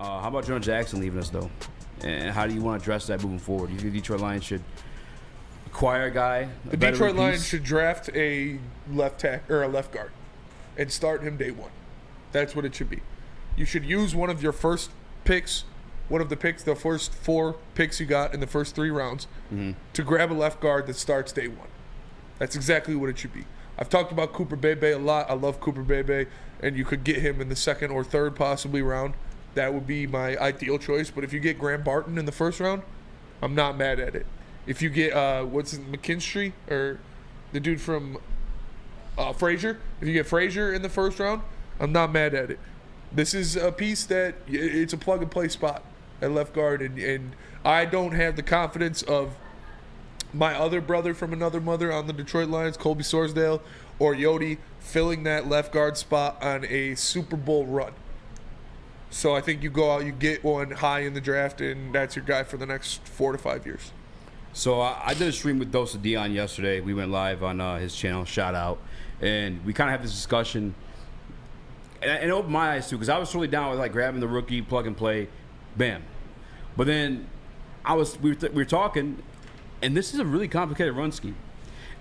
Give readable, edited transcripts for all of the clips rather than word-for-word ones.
How about Jonah Jackson leaving us, though? And how do you want to address that moving forward? Do you think the Detroit Lions should acquire a guy? The Detroit Lions should draft a left guard and start him day one. That's what it should be. You should use one of your first picks, the first 4 picks you got in the first 3 rounds, to grab a left guard that starts day one. That's exactly what it should be. I've talked about Cooper Bebe a lot. I love Cooper Bebe, and you could get him in the 2nd or 3rd possibly round. That would be my ideal choice. But if you get Graham Barton in the 1st round, I'm not mad at it. If you get McKinstry or the dude from Frazier, if you get Frazier in the 1st round, I'm not mad at it. This is a piece that it's a plug and play spot at left guard, and I don't have the confidence of my other brother from another mother on the Detroit Lions, Colby Sorsdale, or Yodi, filling that left guard spot on a Super Bowl run. So I think you go out, you get one high in the draft, and that's your guy for the next 4 to 5 years. So I did a stream with Dose of Dion yesterday. We went live on his channel, shout out, and we kind of had this discussion, and it opened my eyes too, because I was totally down with like grabbing the rookie, plug and play, bam. But then we were talking, and this is a really complicated run scheme.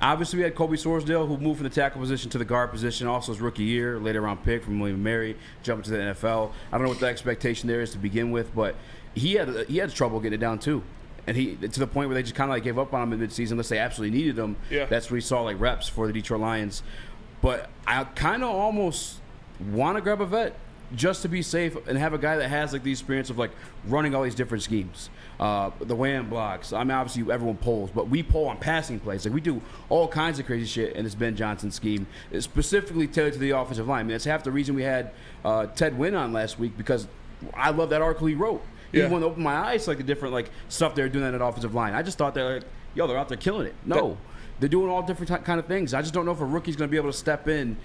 Obviously, we had Colby Sorsdale, who moved from the tackle position to the guard position, also his rookie year, later round pick from William & Mary, jumping to the NFL. I don't know what the expectation there is to begin with, but he had trouble getting it down too. And he to the point where they just kind of like gave up on him in midseason unless they absolutely needed him. Yeah. That's where he saw like reps for the Detroit Lions. But I kind of almost want to grab a vet just to be safe and have a guy that has like the experience of like running all these different schemes. The wham blocks. I mean, obviously everyone polls, but we poll on passing plays. Like we do all kinds of crazy shit in this Ben Johnson scheme. It's specifically tailored to the offensive line. I mean, that's half the reason we had Ted Wynn on last week, because I love that article he wrote. He wanted to open my eyes to like the different like stuff they're doing on that offensive line. I just thought they're like, they're out there killing it. No, they're doing all different kind of things. I just don't know if a rookie's going to be able to step in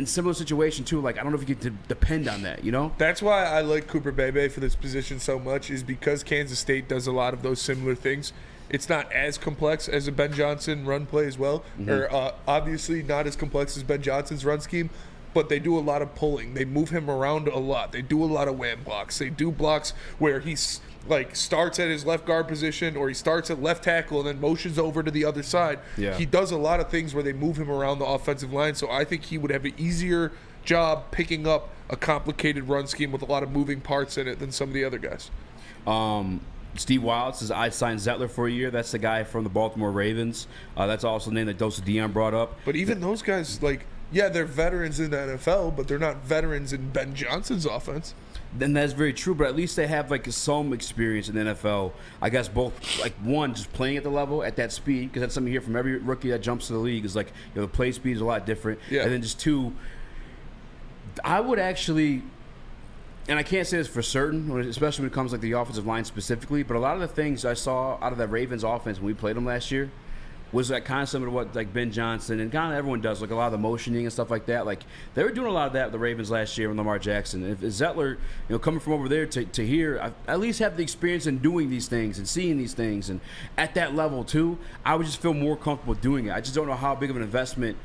similar situation too. Like I don't know if you can depend on that. You know. That's why I like Cooper Bebe for this position so much, is because Kansas State does a lot of those similar things. It's not as complex as a Ben Johnson run play as well, or obviously not as complex as Ben Johnson's run scheme. But they do a lot of pulling. They move him around a lot. They do a lot of wham blocks. They do blocks where he's like starts at his left guard position, or he starts at left tackle and then motions over to the other side. Yeah. He does a lot of things where they move him around the offensive line. So I think he would have an easier job picking up a complicated run scheme with a lot of moving parts in it than some of the other guys. Steve Wild says, I signed Zettler for a year. That's the guy from the Baltimore Ravens. That's also the name that Dose of Dion brought up. But even those guys, like, yeah, they're veterans in the NFL, but they're not veterans in Ben Johnson's offense. Then that's very true, but at least they have like some experience in the NFL. I guess both, like one, just playing at the level at that speed, because that's something you hear from every rookie that jumps to the league is like, the play speed is a lot different. Yeah. And then just two, I would actually, and I can't say this for certain, especially when it comes to like the offensive line specifically, but a lot of the things I saw out of that Ravens offense when we played them last year was like kind of similar to what like Ben Johnson and kind of everyone does, like a lot of the motioning and stuff like that. Like they were doing a lot of that with the Ravens last year with Lamar Jackson. If Zettler, coming from over there to here, I at least have the experience in doing these things and seeing these things, and at that level too, I would just feel more comfortable doing it. I just don't know how big of an investment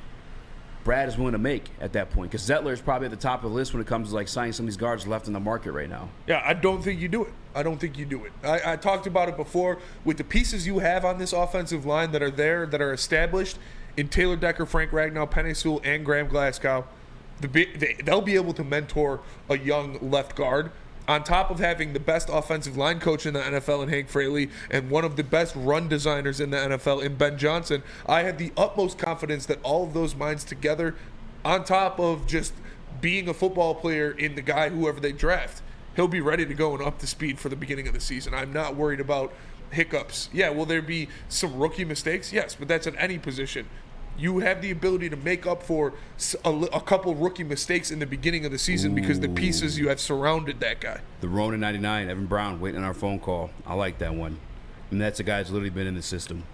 Brad is willing to make at that point, because Zettler is probably at the top of the list when it comes to like signing some of these guards left in the market right now. Yeah, I don't think you do it. I talked about it before. With the pieces you have on this offensive line that are there, that are established in Taylor Decker, Frank Ragnow, Penei Sewell, and Graham Glasgow, they'll be able to mentor a young left guard, on top of having the best offensive line coach in the NFL in Hank Fraley and one of the best run designers in the NFL in Ben Johnson. I have the utmost confidence that all of those minds together, on top of just being a football player in the guy, whoever they draft, he'll be ready to go and up to speed for the beginning of the season. I'm not worried about hiccups. Yeah, will there be some rookie mistakes? Yes, but that's at any position. You have the ability to make up for a couple rookie mistakes in the beginning of the season because the pieces you have surrounded that guy. The Ronin 99, Evan Brown, waiting on our phone call. I like that one. And that's a guy who's literally been in the system.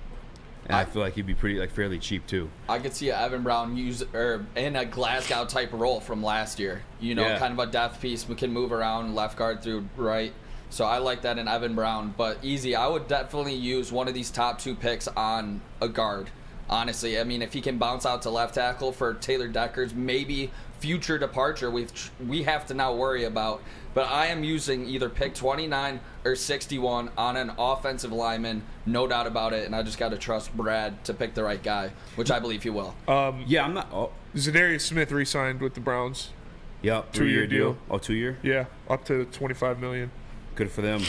And I feel like he'd be pretty, like, fairly cheap too. I could see Evan Brown in a Glasgow type role from last year. Kind of a depth piece. We can move around left guard through right. So I like that in Evan Brown. But easy, I would definitely use one of these top 2 picks on a guard. Honestly, I mean, if he can bounce out to left tackle for Taylor Decker's maybe future departure, we have to now worry about But I am using either pick 29 or 61 on an offensive lineman, no doubt about it. And I just got to trust Brad to pick the right guy, which I believe he will. Yeah, I'm not. Oh, Zadarius Smith re-signed with the Browns. yep. 2-year deal. Oh, 2 year. Yeah, up to $25 million. Good for them.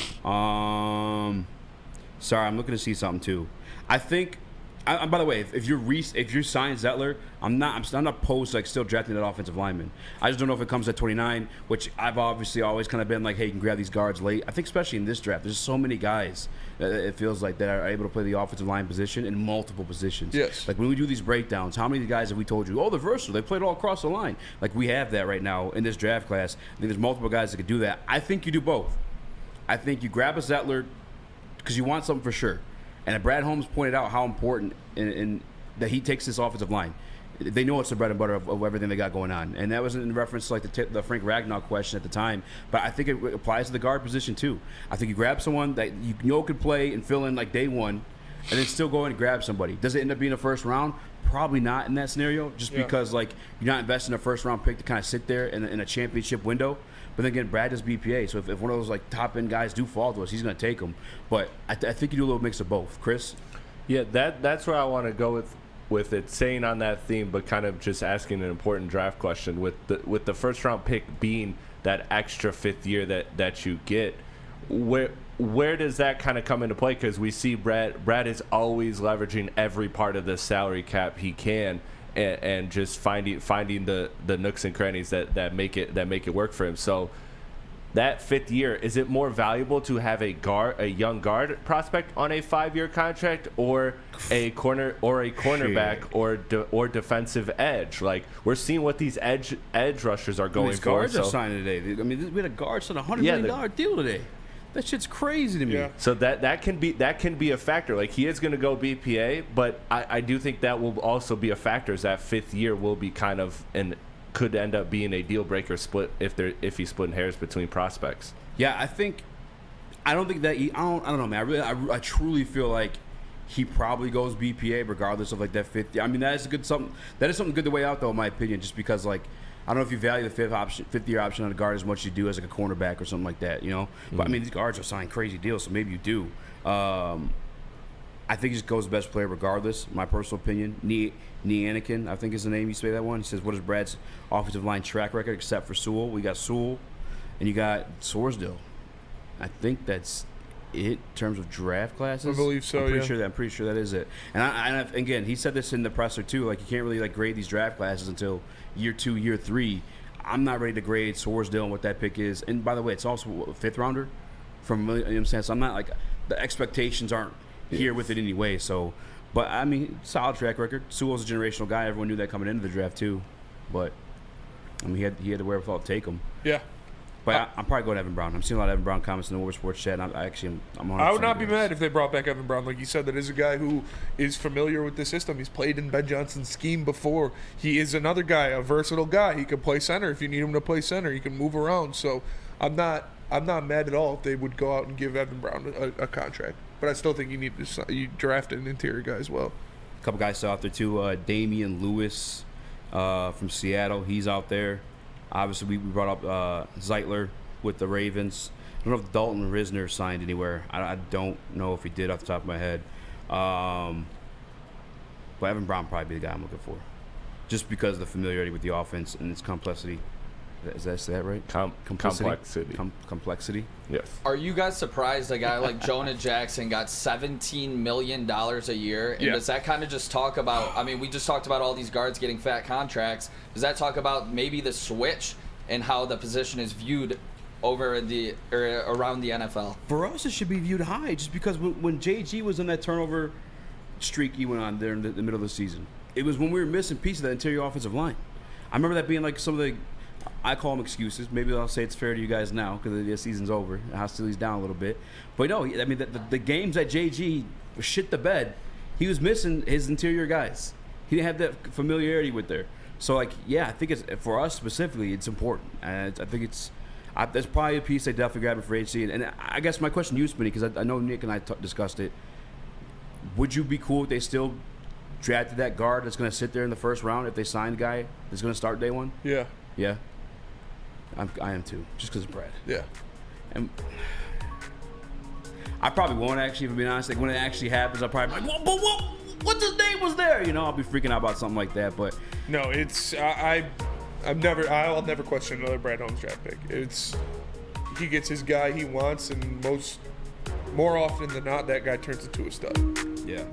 Sorry, I'm looking to see something too. I think. By the way, if you sign Zettler, I'm not opposed to like still drafting that offensive lineman. I just don't know if it comes at 29, which I've obviously always kind of been like, hey, you can grab these guards late. I think especially in this draft, there's so many guys it feels like that are able to play the offensive line position in multiple positions. Yes. Like when we do these breakdowns, how many guys have we told you, oh, they're versatile, they played all across the line? Like we have that right now in this draft class. I think there's multiple guys that could do that. I think you do both. I think you grab a Zettler because you want something for sure. And Brad Holmes pointed out how important in that he takes this offensive line. They know it's the bread and butter of everything they got going on. And that was in reference to like the Frank Ragnow question at the time. But I think it applies to the guard position too. I think you grab someone that you know could play and fill in like day one and then still go in and grab somebody. Does it end up being a first round? Probably not in that scenario just because like you're not investing a first round pick to kind of sit there in a championship window. But then again, Brad does BPA, so if one of those like top end guys do fall to us, he's going to take them. But I think you do a little mix of both. Chris? Yeah, that's where I want to go with it, staying on that theme, but kind of just asking an important draft question with the first round pick being that extra fifth year that you get. Where does that kind of come into play? Because we see Brad is always leveraging every part of the salary cap he can. And just finding the nooks and crannies that make it work for him. So that fifth year, is it more valuable to have a young guard prospect on a 5-year contract, or a cornerback or defensive edge? Like we're seeing what these edge rushers are going these for. Guards are signing today. I mean, we had a guard sign $100 million deal today. That shit's crazy to me. Yeah. So that can be a factor. Like he is going to go BPA, but I do think that will also be a factor. Is that fifth year will be kind of and could end up being a deal breaker split if he's splitting hairs between prospects. Yeah, I don't think that I don't know, man. I truly feel like he probably goes BPA regardless of like that fifth year. I mean, that is something good to weigh out though, in my opinion, just because like. I don't know if you value the fifth year option on a guard as much as you do as like a cornerback or something like that, you know. Mm-hmm. But I mean, these guards are signing crazy deals, so maybe you do. I think he just goes the best player regardless. My personal opinion. Anakin, I think is the name. You say that one. He says, "What is Brad's offensive line track record except for Sewell?" We got Sewell, and you got Sorsdale. I think that's it in terms of draft classes. I believe so. I'm pretty sure that is it. And again, he said this in the presser too. Like you can't really like grade these draft classes until year 2, year 3. I'm not ready to grade Sorsdale and what that pick is. And by the way, it's also a fifth rounder from, you know what I'm saying? So I'm not like, the expectations aren't here with it anyway. So, but I mean, solid track record. Sewell's a generational guy. Everyone knew that coming into the draft too. But I mean, he had the wherewithal to take him. Yeah. But I'm probably going to Evan Brown. I'm seeing a lot of Evan Brown comments in the Woodward Sports chat. I'm 100% I would not be mad if they brought back Evan Brown. Like you said, that is a guy who is familiar with the system. He's played in Ben Johnson's scheme before. He is another guy, a versatile guy. He can play center if you need him to play center. He can move around. So I'm not mad at all if they would go out and give Evan Brown a contract. But I still think you draft an interior guy as well. A couple guys out there too. Damian Lewis from Seattle. He's out there. Obviously, we brought up Zeitler with the Ravens. I don't know if Dalton Risner signed anywhere. I don't know if he did off the top of my head. But Evan Brown probably be the guy I'm looking for. Just because of the familiarity with the offense and its complexity. Is that right? Complexity. Complexity? Yes. Are you guys surprised a guy like Jonah Jackson got $17 million a year? And does that kind of just talk about, I mean, we just talked about all these guards getting fat contracts. Does that talk about maybe the switch and how the position is viewed over around the NFL? For us, it should be viewed high just because when JG was in that turnover streak he went on there in the middle of the season, it was when we were missing pieces of that interior offensive line. I remember that being like some of the, I call them excuses. Maybe I'll say it's fair to you guys now because the season's over. The hostility's down a little bit. But no, I mean, the games that JG shit the bed, he was missing his interior guys. He didn't have that familiarity with there. So, like, yeah, I think it's, for us specifically, it's important. And I think that's probably a piece they definitely grab for HC. And I guess my question to you, Spinny, because I know Nick and I discussed it. Would you be cool if they still drafted that guard that's going to sit there in the first round if they signed a guy that's going to start day one? Yeah. Yeah. I am too, just because of Brad. Yeah. And I probably won't actually, if I'm being honest. Like when it actually happens, I'll probably be like, what this name was there? You know, I'll be freaking out about something like that. But No, it's I'll never question another Brad Holmes draft pick. He gets his guy he wants, and more often than not, that guy turns into a stud. yeah.